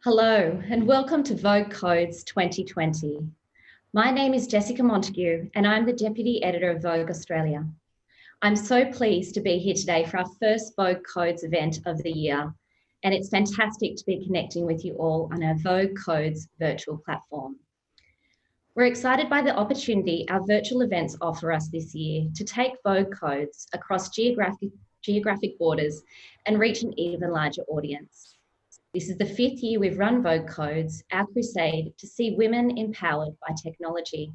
Hello and welcome to Vogue Codes 2020. My name is Jessica Montague and I'm the Deputy Editor of Vogue Australia. I'm so pleased to be here today for our first Vogue Codes event of the year, and it's fantastic to be connecting with you all on our Vogue Codes virtual platform. We're excited by the opportunity our virtual events offer us this year to take Vogue Codes across geographic borders and reach an even larger audience. This is the 5th year we've run Vogue Codes, our crusade to see women empowered by technology.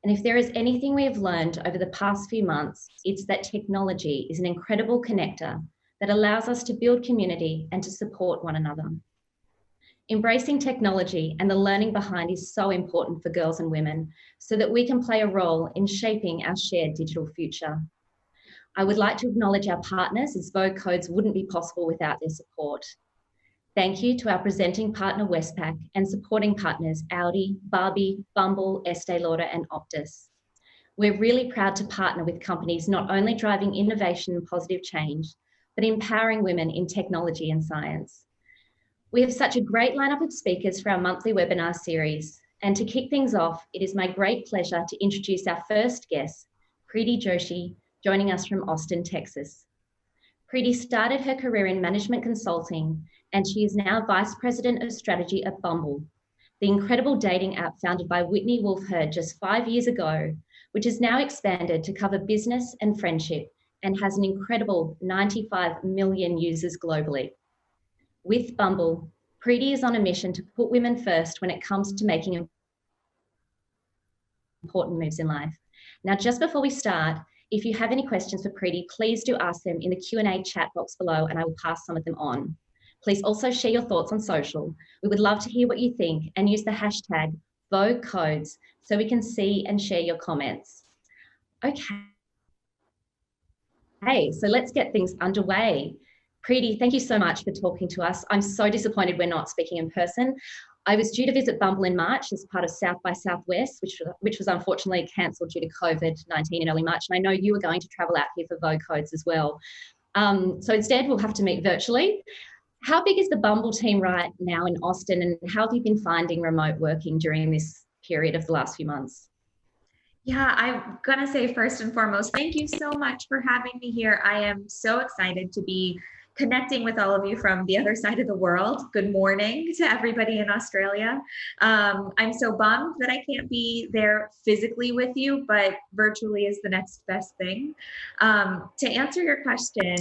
And if there is anything we have learned over the past few months, it's that technology is an incredible connector that allows us to build community and to support one another. Embracing technology and the learning behind is so important for girls and women so that we can play a role in shaping our shared digital future. I would like to acknowledge our partners, as Vogue Codes wouldn't be possible without their support. Thank you to our presenting partner Westpac and supporting partners Audi, Barbie, Bumble, Estee Lauder and Optus. We're really proud to partner with companies not only driving innovation and positive change, but empowering women in technology and science. We have such a great lineup of speakers for our monthly webinar series. And to kick things off, it is my great pleasure to introduce our first guest, Preeti Joshi, joining us from Austin, Texas. Preeti started her career in management consulting, and she is now Vice President of Strategy at Bumble, the incredible dating app founded by Whitney Wolfe Herd just 5 years ago, which has now expanded to cover business and friendship and has an incredible 95 million users globally. With Bumble, Preeti is on a mission to put women first when it comes to making important moves in life. Now, just before we start, if you have any questions for Preeti, please do ask them in the Q&A chat box below and I will pass some of them on. Please also share your thoughts on social. We would love to hear what you think and use the hashtag VogueCodes so we can see and share your comments. Okay, so let's get things underway. Preeti, thank you so much for talking to us. I'm so disappointed we're not speaking in person. I was due to visit Bumble in March as part of South by Southwest, which was unfortunately cancelled due to COVID-19 in early March. And I know you were going to travel out here for Vogue Codes as well. So instead, we'll have to meet virtually. How big is the Bumble team right now in Austin, and how have you been finding remote working during this period of the last few months? Yeah, I'm going to say first and foremost, thank you so much for having me here. I am so excited to be connecting with all of you from the other side of the world. Good morning to everybody in Australia. I'm so bummed that I can't be there physically with you, but virtually is the next best thing. To answer your question,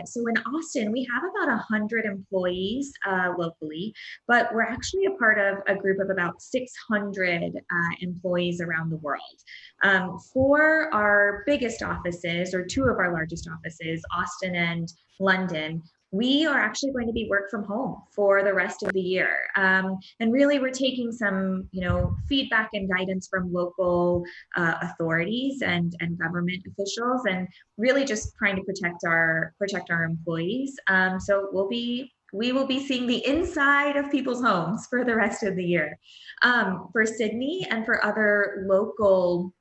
so in Austin, we have about 100 employees locally, but we're actually a part of a group of about 600 employees around the world. For our biggest offices, or two of our largest offices, Austin and London, we are actually going to be work from home for the rest of the year. And really we're taking some, feedback and guidance from local authorities and government officials, and really just trying to protect our employees. So we will be seeing the inside of people's homes for the rest of the year. For Sydney and for other local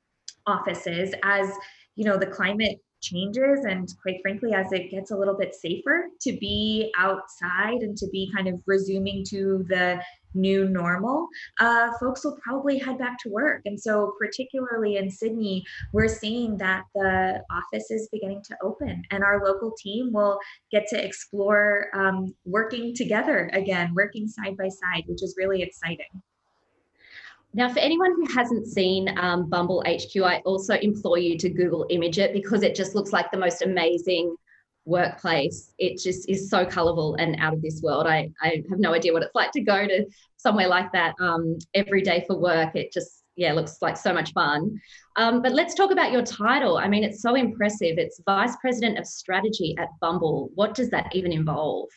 offices, as the climate changes and quite frankly, as it gets a little bit safer to be outside and to be kind of resuming to the new normal, folks will probably head back to work. And so particularly in Sydney, we're seeing that the office is beginning to open and our local team will get to explore working together again, working side by side, which is really exciting. Now, for anyone who hasn't seen Bumble HQ, I also implore you to Google image it because it just looks like the most amazing workplace. It just is so colourful and out of this world. I have no idea what it's like to go to somewhere like that every day for work. It just, looks like so much fun. But let's talk about your title. I mean, it's so impressive. It's Vice President of Strategy at Bumble. What does that even involve?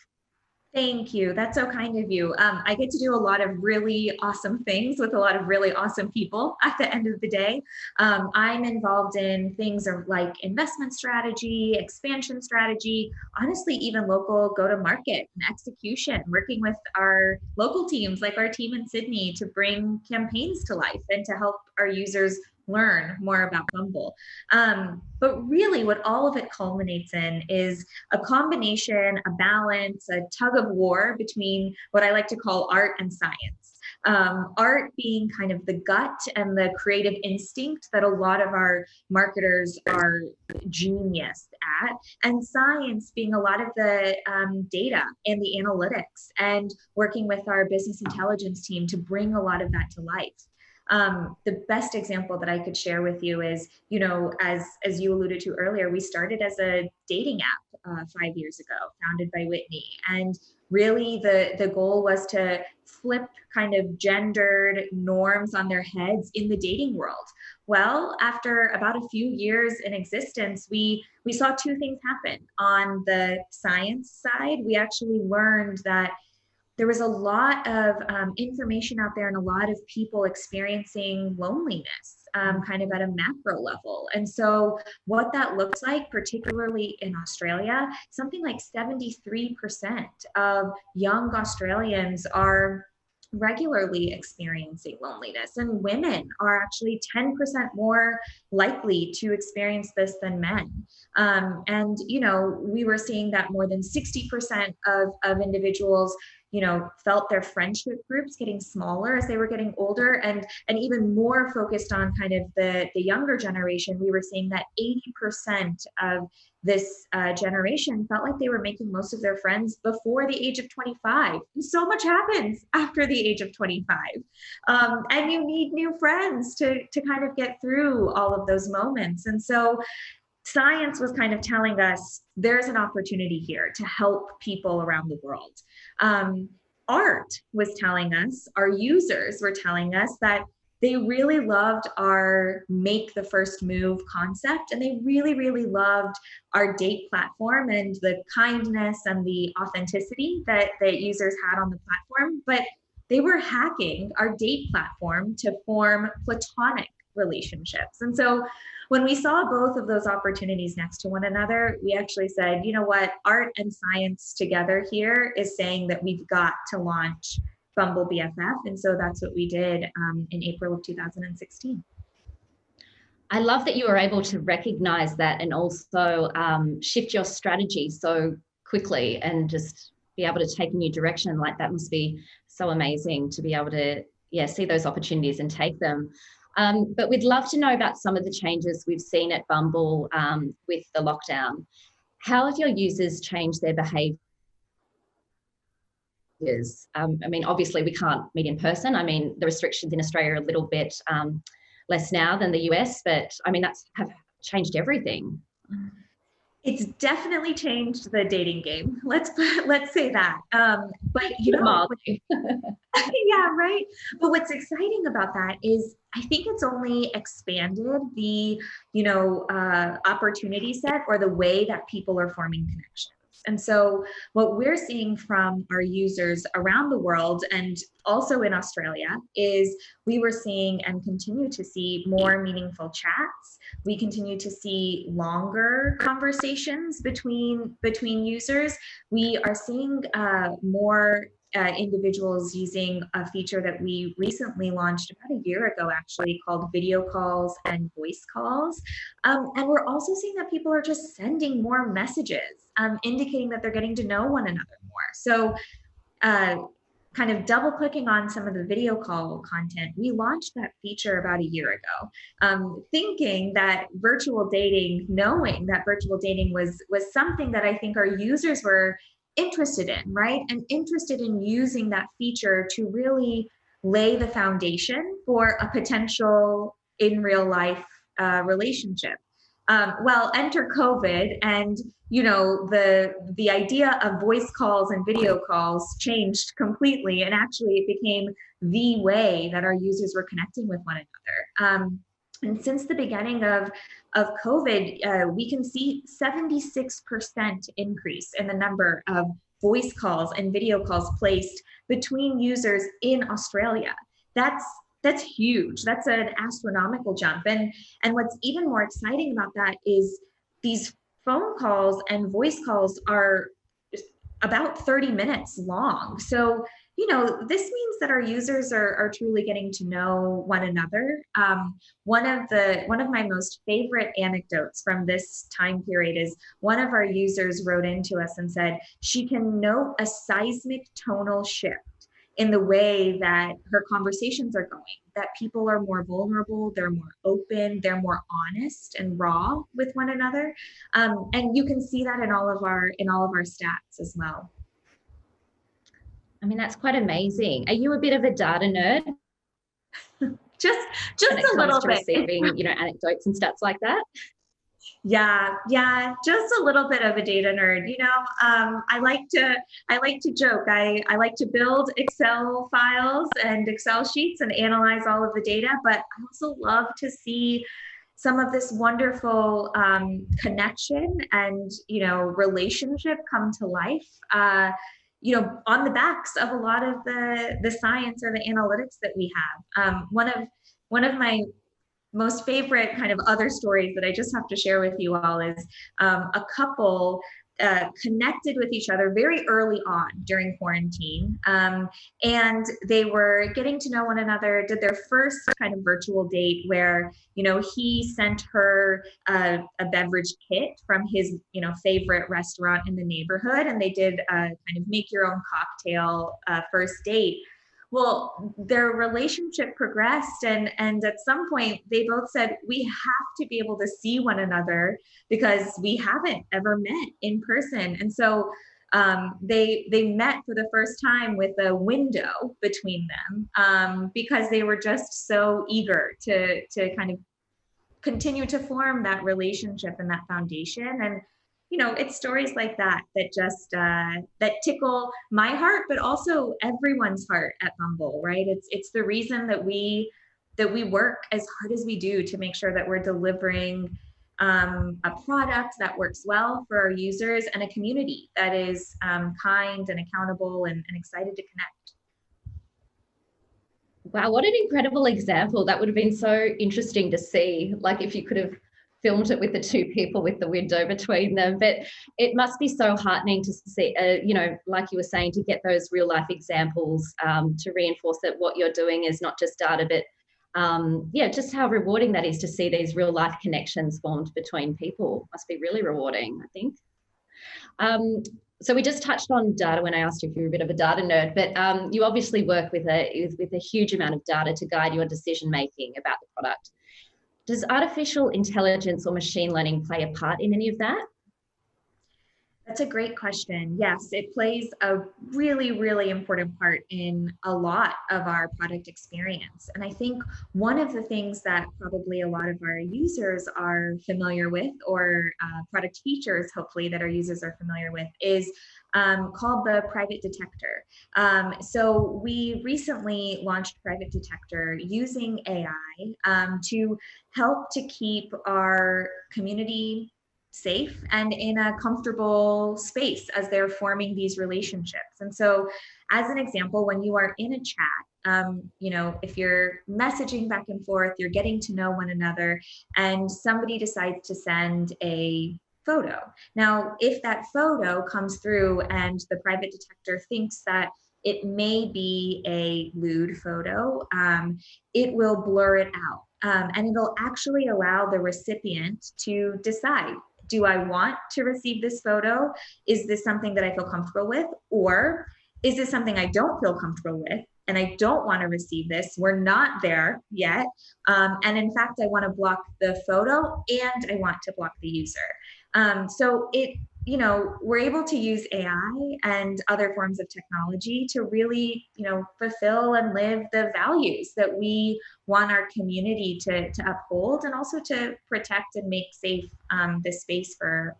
Thank you. That's so kind of you. I get to do a lot of really awesome things with a lot of really awesome people at the end of the day. I'm involved in things like investment strategy, expansion strategy, honestly, even local go-to-market and execution, working with our local teams like our team in Sydney to bring campaigns to life and to help our users learn more about Bumble. But really what all of it culminates in is a combination, a balance, a tug of war between what I like to call art and science. Art being kind of the gut and the creative instinct that a lot of our marketers are genius at, and science being a lot of the data and the analytics and working with our business intelligence team to bring a lot of that to life. The best example that I could share with you is, as you alluded to earlier, we started as a dating app 5 years ago, founded by Whitney. And really the goal was to flip kind of gendered norms on their heads in the dating world. Well, after about a few years in existence, we saw two things happen. On the science side, we actually learned that there was a lot of information out there and a lot of people experiencing loneliness kind of at a macro level. And so what that looks like, particularly in Australia, something like 73% of young Australians are regularly experiencing loneliness, and women are actually 10% more likely to experience this than men. And we were seeing that more than 60% of individuals felt their friendship groups getting smaller as they were getting older, and even more focused on kind of the younger generation. We were seeing that 80% of this generation felt like they were making most of their friends before the age of 25. And so much happens after the age of 25. And you need new friends to kind of get through all of those moments. And so science was kind of telling us there's an opportunity here to help people around the world. Art was telling us, our users were telling us that they really loved our make the first move concept, and they really, really loved our date platform and the kindness and the authenticity that users had on the platform. But they were hacking our date platform to form platonic relationships. And so when we saw both of those opportunities next to one another, we actually said, you know what, art and science together here is saying that we've got to launch Bumble BFF. And so that's what we did in April of 2016. I love that you were able to recognize that and also shift your strategy so quickly and just be able to take a new direction. Like, that must be so amazing to be able to, see those opportunities and take them. But we'd love to know about some of the changes we've seen at Bumble with the lockdown. How have your users changed their behaviours? Obviously we can't meet in person. The restrictions in Australia are a little bit less now than the US, but that's have changed everything. It's definitely changed the dating game. Let's say that. But yeah, right. But what's exciting about that is I think it's only expanded the, opportunity set or the way that people are forming connections. And so what we're seeing from our users around the world and also in Australia is we were seeing and continue to see more meaningful chats. We continue to see longer conversations between users. We are seeing more individuals using a feature that we recently launched about a year ago, actually, called video calls and voice calls. And we're also seeing that people are just sending more messages, indicating that they're getting to know one another more. So kind of double clicking on some of the video call content, we launched that feature about a year ago, thinking that virtual dating, knowing that virtual dating was something that I think our users were interested in, right? And interested in using that feature to really lay the foundation for a potential in real life relationship. Well, enter COVID, and the idea of voice calls and video calls changed completely, and actually it became the way that our users were connecting with one another. And since the beginning of COVID, we can see 76% increase in the number of voice calls and video calls placed between users in Australia. That's huge. That's an astronomical jump. And what's even more exciting about that is these phone calls and voice calls are about 30 minutes long. So, this means that our users are truly getting to know one another. One of my most favorite anecdotes from this time period is one of our users wrote into us and said she can note a seismic tonal shift in the way that her conversations are going, that people are more vulnerable, they're more open, they're more honest and raw with one another. And you can see that in all of our stats as well. I mean, that's quite amazing. Are you a bit of a data nerd Just when it a comes little to bit. receiving, anecdotes and stats like that? Yeah, just a little bit of a data nerd. I like to joke. I like to build Excel files and Excel sheets and analyze all of the data, but I also love to see some of this wonderful connection and relationship come to life. On the backs of a lot of the science or the analytics that we have. One of my most favorite kind of other stories that I just have to share with you all is a couple connected with each other very early on during quarantine. And they were getting to know one another, did their first kind of virtual date where, he sent her a beverage kit from his, favorite restaurant in the neighborhood. And they did a kind of make your own cocktail first date. Well, their relationship progressed, and at some point they both said, we have to be able to see one another because we haven't ever met in person. And so they met for the first time with a window between them, because they were just so eager to kind of continue to form that relationship and that foundation. And it's stories like that that just that tickle my heart, but also everyone's heart at Bumble, right? It's the reason that we work as hard as we do to make sure that we're delivering a product that works well for our users and a community that is kind and accountable and excited to connect. Wow, what an incredible example. That would have been so interesting to see, like if you could have filmed it with the two people with the window between them. But it must be so heartening to see, like you were saying, to get those real life examples to reinforce that what you're doing is not just data, but just how rewarding that is to see these real life connections formed between people. Must be really rewarding, I think. So we just touched on data when I asked you if you're a bit of a data nerd, but you obviously work with a huge amount of data to guide your decision making about the product. Does artificial intelligence or machine learning play a part in any of that? That's a great question. Yes, it plays a really, really important part in a lot of our product experience. And I think one of the things that probably a lot of our users are familiar with, or product features, hopefully, that our users are familiar with, is called the Private Detector. So we recently launched Private Detector using AI to help to keep our community safe and in a comfortable space as they're forming these relationships. And so, as an example, when you are in a chat, if you're messaging back and forth, you're getting to know one another, and somebody decides to send a photo. Now, if that photo comes through and the Private Detector thinks that it may be a lewd photo, it will blur it out. And it'll actually allow the recipient to decide, do I want to receive this photo? Is this something that I feel comfortable with? Or is this something I don't feel comfortable with and I don't want to receive this? We're not there yet. And in fact, I want to block the photo and I want to block the user. So we're able to use AI and other forms of technology to really, fulfill and live the values that we want our community to uphold, and also to protect and make safe this space for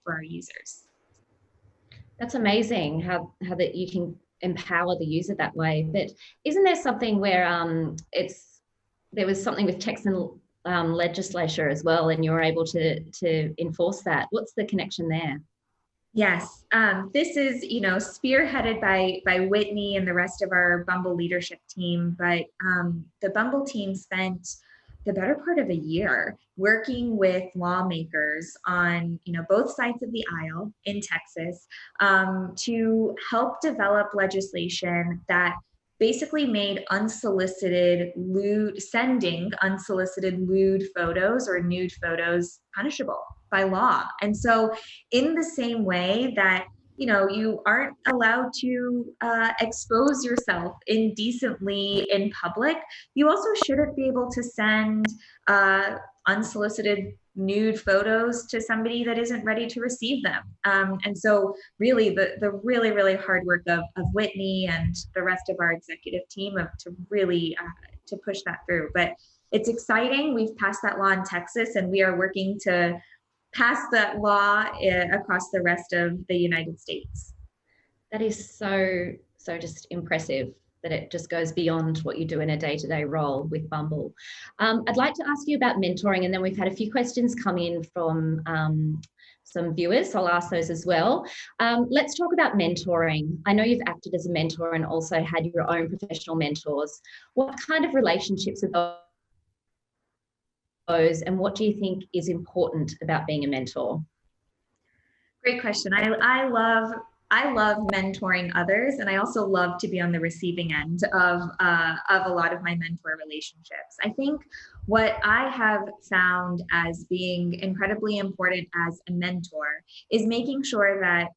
our users. That's amazing how that you can empower the user that way. But isn't there something where there was something with Texan legislature as well, and you were able to enforce that? What's the connection there? Yes, this is, spearheaded by Whitney and the rest of our Bumble leadership team. But the Bumble team spent the better part of a year working with lawmakers on, both sides of the aisle in Texas, to help develop legislation that basically made sending unsolicited lewd photos or nude photos punishable by law. And so in the same way that you aren't allowed to expose yourself indecently in public, you also shouldn't be able to send unsolicited nude photos to somebody that isn't ready to receive them. And so really the really, really hard work of Whitney and the rest of our executive team to really to push that through. But it's exciting. We've passed that law in Texas, and we are working to pass that law across the rest of the United States. That is so just impressive that it just goes beyond what you do in a day-to-day role with Bumble. I'd like to ask you about mentoring, and then we've had a few questions come in from some viewers, so I'll ask those as well. Let's talk about mentoring. I know you've acted as a mentor and also had your own professional mentors. What kind of relationships are those, and what do you think is important about being a mentor? Great question. I love mentoring others, and I also love to be on the receiving end of a lot of my mentor relationships. I think what I have found as being incredibly important as a mentor is making sure that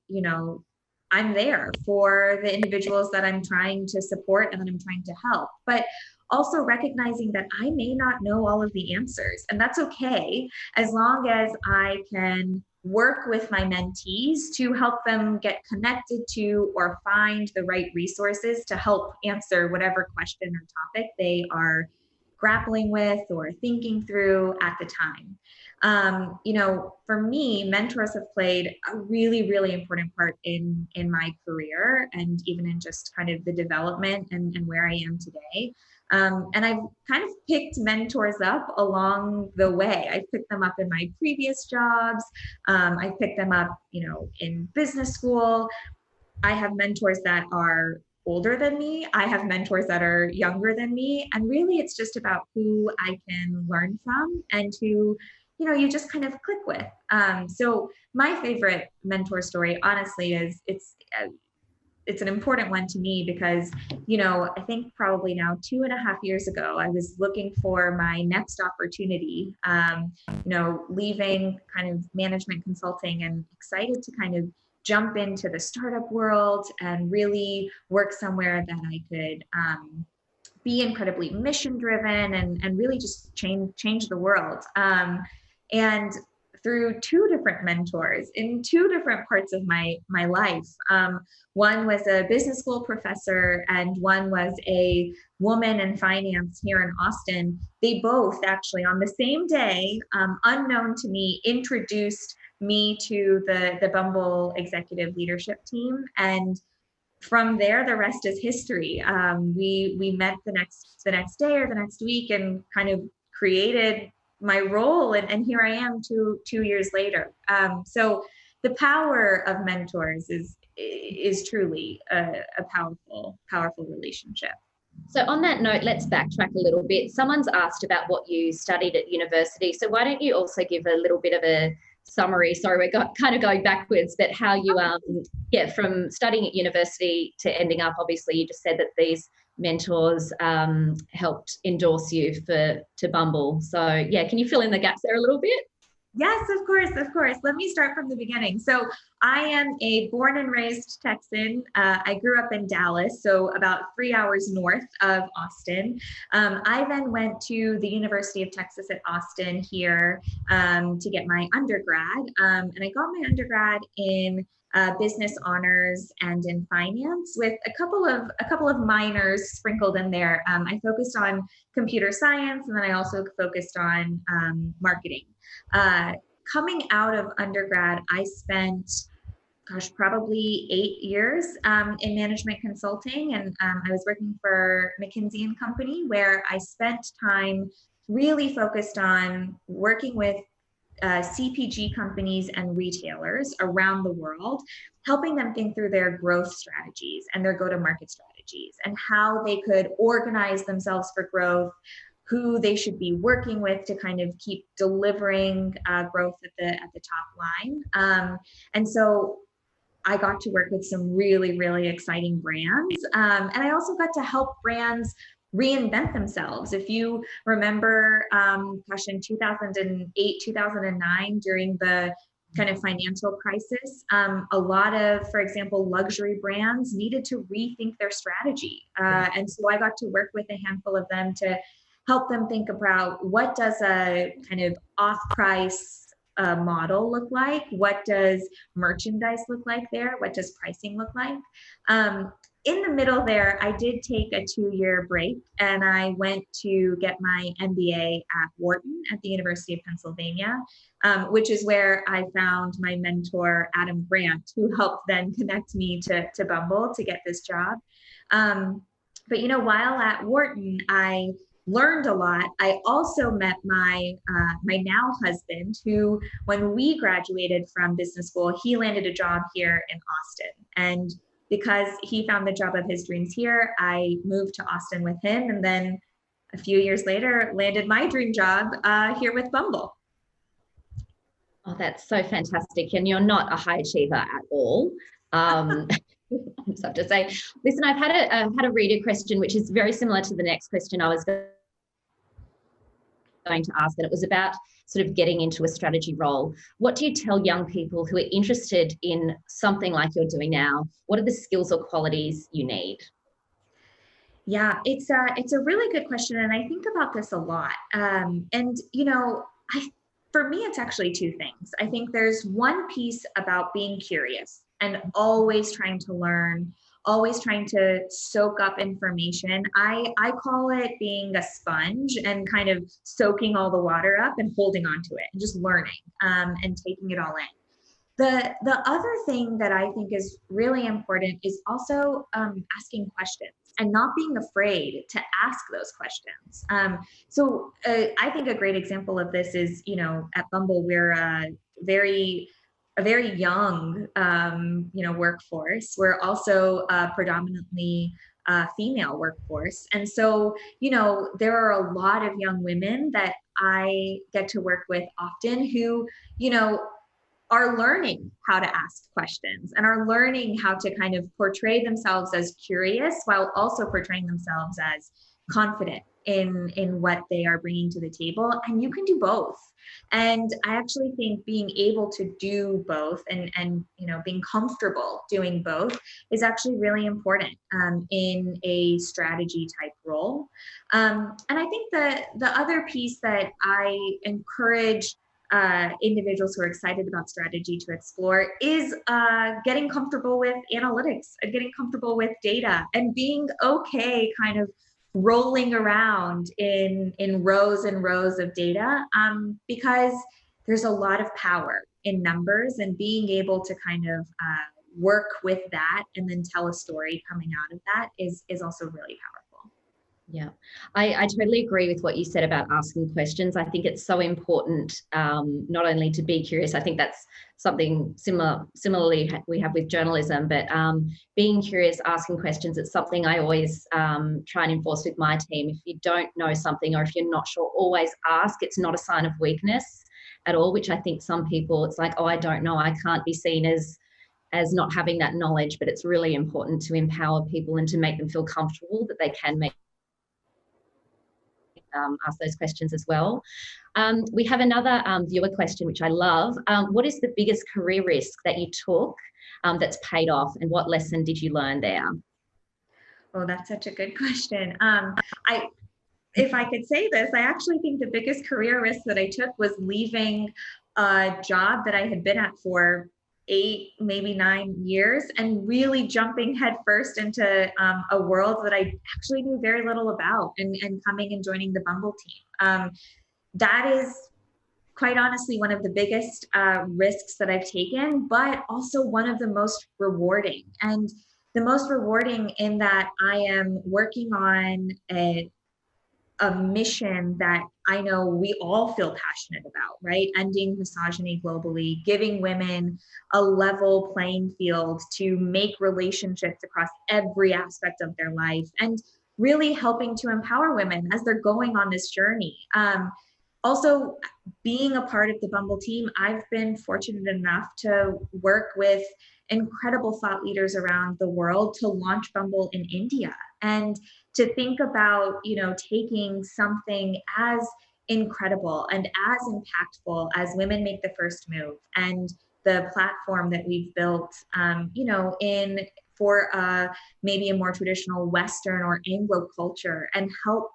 I'm there for the individuals that I'm trying to support and that I'm trying to help, but also recognizing that I may not know all of the answers, and that's okay, as long as I can work with my mentees to help them get connected to or find the right resources to help answer whatever question or topic they are grappling with or thinking through at the time. For me, mentors have played a really, really important part in my career, and even in just kind of the development and where I am today. And I've kind of picked mentors up along the way. I've picked them up in my previous jobs. I've picked them up, in business school. I have mentors that are older than me. I have mentors that are younger than me. And really, it's just about who I can learn from and who, you just kind of click with. So my favorite mentor story, honestly, is it's an important one to me because, I think probably now 2.5 years ago, I was looking for my next opportunity, leaving kind of management consulting and excited to kind of jump into the startup world and really work somewhere that I could be incredibly mission driven and really just change the world. And through two different mentors in two different parts of my life. One was a business school professor and one was a woman in finance here in Austin. They both actually on the same day, unknown to me, introduced me to the Bumble executive leadership team. And from there, the rest is history. We met the next day or the next week and kind of created my role, and here I am two years later. So the power of mentors is truly a powerful relationship. So on that note, let's backtrack a little bit. Someone's asked about what you studied at university. So why don't you also give a little bit of a summary? Sorry, we're kind of going backwards, but how you, from studying at university to ending up, obviously you just said that these mentors helped endorse you to Bumble. So yeah, can you fill in the gaps there a little bit? Yes, of course. Let me start from the beginning. So I am a born and raised Texan. I grew up in Dallas, so about 3 hours north of Austin. I then went to the University of Texas at Austin here to get my undergrad. And I got my undergrad in business honors and in finance with a couple of minors sprinkled in there. I focused on computer science, and then I also focused on marketing. Coming out of undergrad, I spent, probably 8 years in management consulting. And I was working for McKinsey & Company, where I spent time really focused on working with CPG companies and retailers around the world, helping them think through their growth strategies and their go-to-market strategies and how they could organize themselves for growth, who they should be working with to kind of keep delivering growth at the top line. And so I got to work with some really, really exciting brands. And I also got to help brands reinvent themselves. If you remember, in 2008, 2009, during the kind of financial crisis, a lot of, for example, luxury brands needed to rethink their strategy. And so I got to work with a handful of them to help them think about what does a kind of off-price model look like? What does merchandise look like there? What does pricing look like? In the middle there, I did take a 2-year break and I went to get my MBA at Wharton at the University of Pennsylvania, which is where I found my mentor, Adam Grant, who helped then connect me to Bumble to get this job. But you know, while at Wharton, I learned a lot. I also met my now husband, who, when we graduated from business school, he landed a job here in Austin. And because he found the job of his dreams here, I moved to Austin with him. And then a few years later, landed my dream job here with Bumble. Oh, that's so fantastic. And you're not a high achiever at all. I just have to say, listen, I've had a reader question, which is very similar to the next question I was going to ask, and it was about sort of getting into a strategy role. What do you tell young people who are interested in something like you're doing now? What are the skills or qualities you need? Yeah, it's a really good question, and I think about this a lot. And you know, for me, it's actually two things. I think there's one piece about being curious and always trying to learn, always trying to soak up information. I call it being a sponge and kind of soaking all the water up and holding on to it and just learning and taking it all in. The other thing that I think is really important is also asking questions and not being afraid to ask those questions. So I think a great example of this is, you know, at Bumble, we're a very young, workforce. We're also predominantly female workforce. And so, you know, there are a lot of young women that I get to work with often who, you know, are learning how to ask questions and are learning how to kind of portray themselves as curious while also portraying themselves as confident in what they are bringing to the table. And you can do both. And I actually think being able to do both and you know, being comfortable doing both is actually really important in a strategy type role. And I think the other piece that I encourage individuals who are excited about strategy to explore is getting comfortable with analytics and getting comfortable with data and being okay kind of rolling around in rows and rows of data because there's a lot of power in numbers, and being able to kind of work with that and then tell a story coming out of that is also really powerful. Yeah, I totally agree with what you said about asking questions. I think it's so important not only to be curious. I think that's something similarly we have with journalism, but being curious, asking questions, it's something I always try and enforce with my team. If you don't know something or if you're not sure, always ask. It's not a sign of weakness at all, which I think some people, it's like, oh, I don't know, I can't be seen as not having that knowledge, but it's really important to empower people and to make them feel comfortable that they can ask those questions as well. We have another viewer question, which I love. What is the biggest career risk that you took that's paid off, and what lesson did you learn there? Oh, that's such a good question. If I could say this, I actually think the biggest career risk that I took was leaving a job that I had been at for 8, maybe 9 years and really jumping headfirst into a world that I actually knew very little about and coming and joining the Bumble team. That is quite honestly one of the biggest risks that I've taken, but also one of the most rewarding. And the most rewarding in that I am working on a mission that I know we all feel passionate about, right? Ending misogyny globally, giving women a level playing field to make relationships across every aspect of their life, and really helping to empower women as they're going on this journey. Also, being a part of the Bumble team, I've been fortunate enough to work with incredible thought leaders around the world to launch Bumble in India, and to think about, taking something as incredible and as impactful as Women Make the First Move, and the platform that we've built, in for maybe a more traditional Western or Anglo culture, and help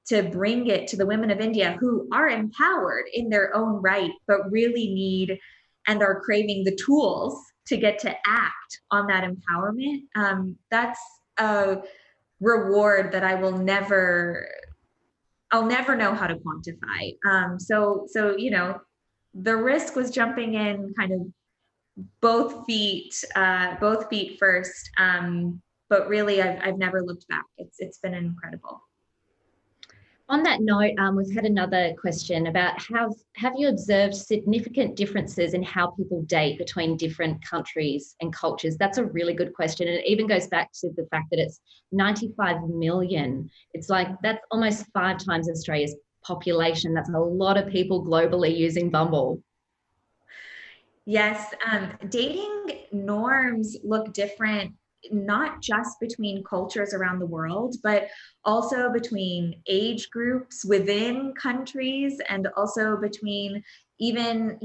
to bring it to the women of India who are empowered in their own right, but really need and are craving the tools to get to act on that empowerment. That's a reward that I'll never know how to quantify. So the risk was jumping in kind of both feet first. But really, I've never looked back. It's been incredible. On that note, we've had another question about have you observed significant differences in how people date between different countries and cultures? That's a really good question. And it even goes back to the fact that it's 95 million. It's like that's almost 5 times Australia's population. That's a lot of people globally using Bumble. Yes, dating norms look different, not just between cultures around the world, but also between age groups within countries, and also between even,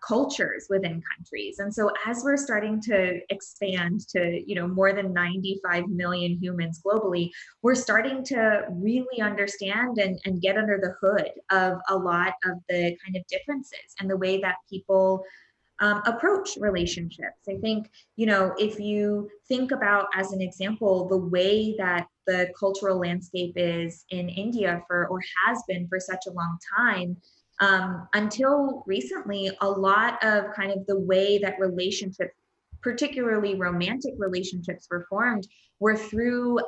cultures within countries. And so as we're starting to expand to, more than 95 million humans globally, we're starting to really understand and get under the hood of a lot of the kind of differences and the way that people approach relationships. I think, if you think about, as an example, the way that the cultural landscape is in India or has been for such a long time, until recently, a lot of kind of the way that relationships, particularly romantic relationships, were formed were through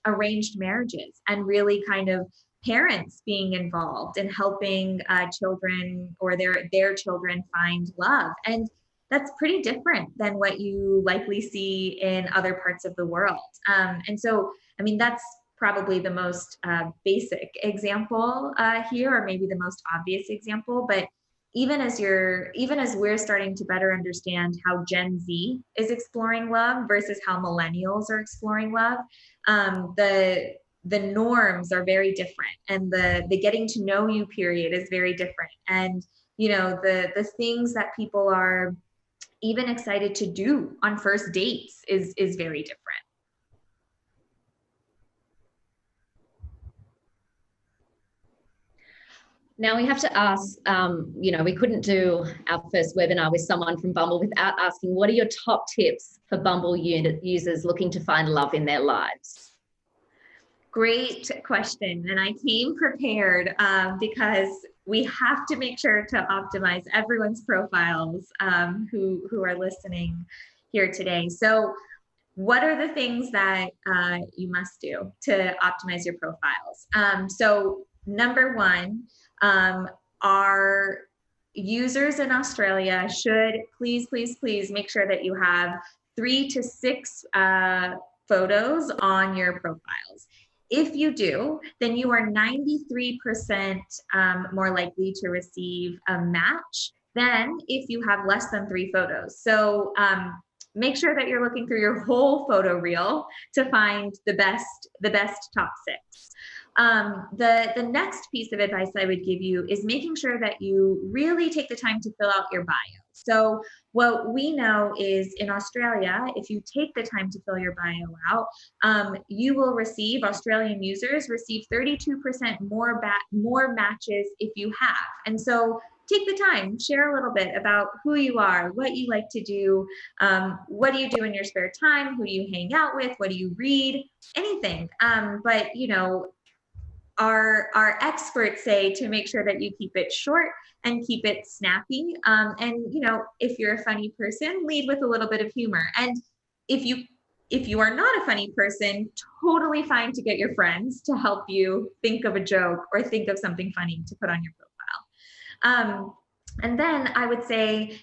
arranged marriages, and really kind of parents being involved and helping children or their children find love. And that's pretty different than what you likely see in other parts of the world. And so, that's probably the most basic example here, or maybe the most obvious example. But even as we're starting to better understand how Gen Z is exploring love versus how millennials are exploring love, the norms are very different, and the getting to know you period is very different. And, the things that people are even excited to do on first dates is very different. Now we have to ask, we couldn't do our first webinar with someone from Bumble without asking, what are your top tips for Bumble users looking to find love in their lives? Great question. And I came prepared because we have to make sure to optimize everyone's profiles who are listening here today. So what are the things that you must do to optimize your profiles? So number one, our users in Australia should please make sure that you have 3 to 6 photos on your profiles. If you do, then you are 93% more likely to receive a match than if you have less than 3 photos. So make sure that you're looking through your whole photo reel to find the best top 6. The next piece of advice I would give you is making sure that you really take the time to fill out your bio. So what we know is in Australia, if you take the time to fill your bio out, Australian users receive 32% more matches if you have. And so take the time, share a little bit about who you are, what you like to do, what do you do in your spare time, who do you hang out with, what do you read, anything. But our experts say to make sure that you keep it short and keep it snappy. And if you're a funny person, lead with a little bit of humor. And if you are not a funny person, totally fine to get your friends to help you think of a joke or think of something funny to put on your profile. And then I would say,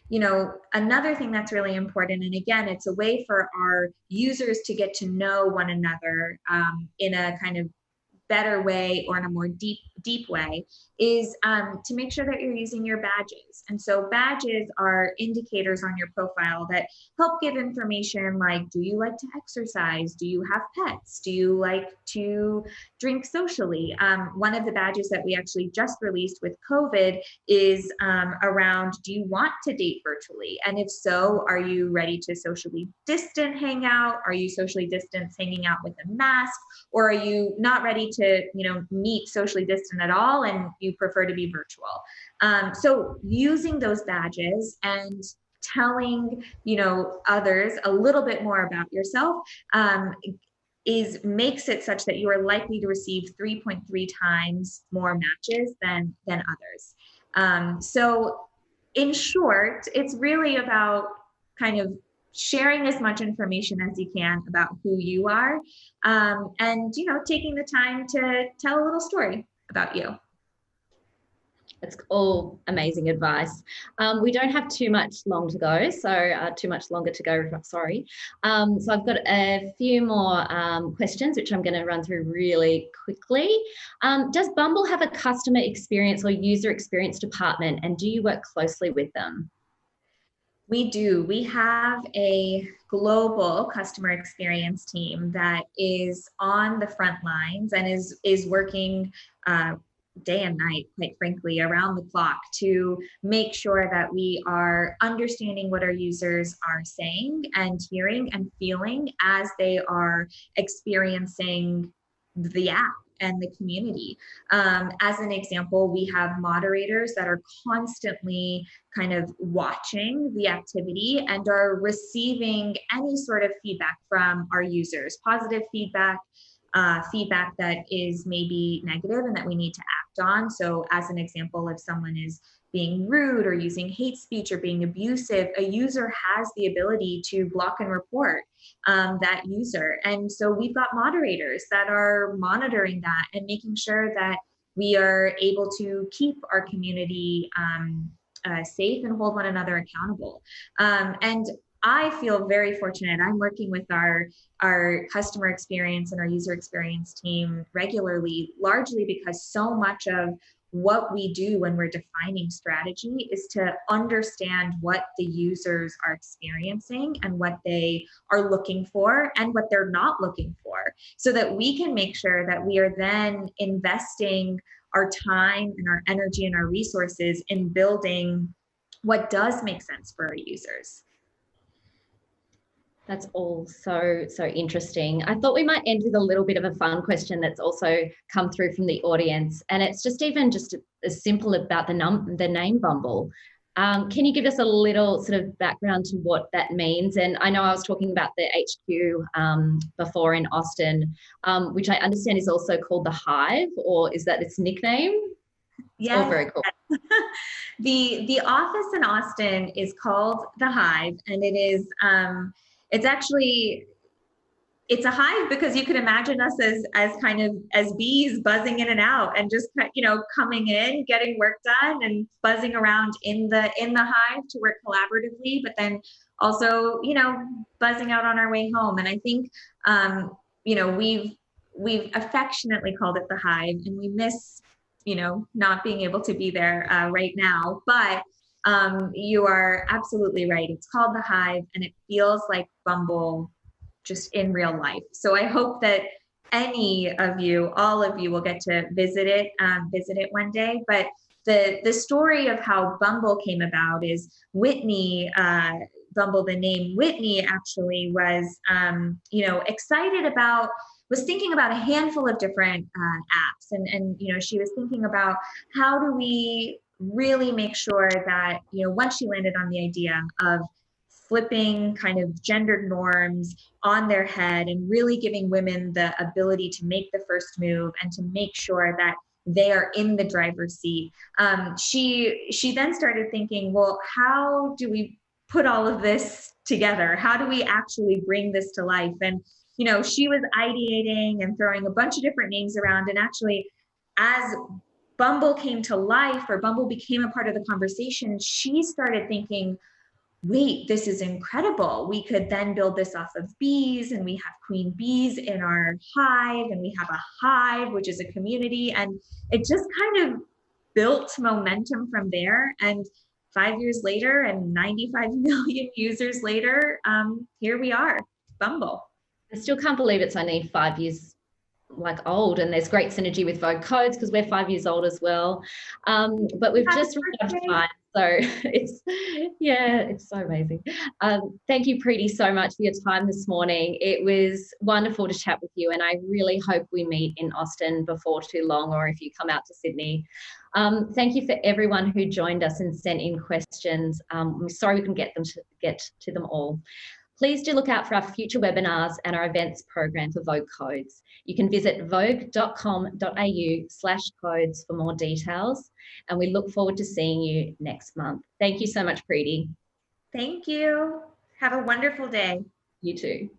another thing that's really important, and again, it's a way for our users to get to know one another in a kind of better way or in a more deep way, is to make sure that you're using your badges. And so badges are indicators on your profile that help give information like, do you like to exercise? Do you have pets? Do you like to drink socially? One of the badges that we actually just released with COVID is around, do you want to date virtually? And if so, are you ready to socially distant hang out? Are you socially distance hanging out with a mask? Or are you not ready to, meet socially distant at all and you prefer to be virtual? So using those badges and telling, others a little bit more about yourself makes it such that you are likely to receive 3.3 times more matches than others. So in short, it's really about kind of sharing as much information as you can about who you are, and taking the time to tell a little story about you. It's all amazing advice. We don't have too much longer to go, sorry. So I've got a few more questions, which I'm going to run through really quickly. Does Bumble have a customer experience or user experience department, and do you work closely with them? We do. We have a global customer experience team that is on the front lines and is working day and night, quite frankly, around the clock to make sure that we are understanding what our users are saying and hearing and feeling as they are experiencing the app and the community. As an example, we have moderators that are constantly kind of watching the activity and are receiving any sort of feedback from our users, positive feedback, feedback that is maybe negative and that we need to act on. So as an example, if someone is being rude or using hate speech or being abusive, a user has the ability to block and report that user. And so we've got moderators that are monitoring that and making sure that we are able to keep our community safe and hold one another accountable. And I feel very fortunate. I'm working with our customer experience and our user experience team regularly, largely because so much of what we do when we're defining strategy is to understand what the users are experiencing and what they are looking for and what they're not looking for, so that we can make sure that we are then investing our time and our energy and our resources in building what does make sense for our users. That's all so interesting. I thought we might end with a little bit of a fun question that's also come through from the audience, and it's just as simple about the name Bumble. Can you give us a little sort of background to what that means? And I know I was talking about the HQ before in Austin, which I understand is also called the Hive, or is that its nickname? Yes. All very cool. The office in Austin is called the Hive, and it is it's a hive because you can imagine us as bees buzzing in and out and just coming in, getting work done, and buzzing around in the hive to work collaboratively, but then also buzzing out on our way home. And I think we've affectionately called it the Hive, and we miss not being able to be there right now, but you are absolutely right. It's called the Hive, and it feels like Bumble just in real life. So I hope that all of you will get to visit it one day. But the story of how Bumble came about is Whitney, Bumble, the name Whitney actually was, was thinking about a handful of different apps. And she was thinking about how do we really make sure that, once she landed on the idea of flipping kind of gendered norms on their head and really giving women the ability to make the first move and to make sure that they are in the driver's seat. She then started thinking, well, how do we put all of this together? How do we actually bring this to life? And, she was ideating and throwing a bunch of different names around. And actually, as Bumble came to life, or Bumble became a part of the conversation, she started thinking, wait, this is incredible. We could then build this off of bees, and we have queen bees in our hive, and we have a hive, which is a community. And it just kind of built momentum from there. And 5 years later and 95 million users later, here we are, Bumble. I still can't believe it's only 5 years old, and there's great synergy with Vogue Codes because we're 5 years old as well. But we've just run out of time, so it's so amazing. Thank you, Preeti, so much for your time this morning. It was wonderful to chat with you, and I really hope we meet in Austin before too long, or if you come out to Sydney. Thank you for everyone who joined us and sent in questions. I'm sorry we couldn't get to them all. Please do look out for our future webinars and our events program for Vogue Codes. You can visit vogue.com.au/codes for more details, and we look forward to seeing you next month. Thank you so much, Preeti. Thank you. Have a wonderful day. You too.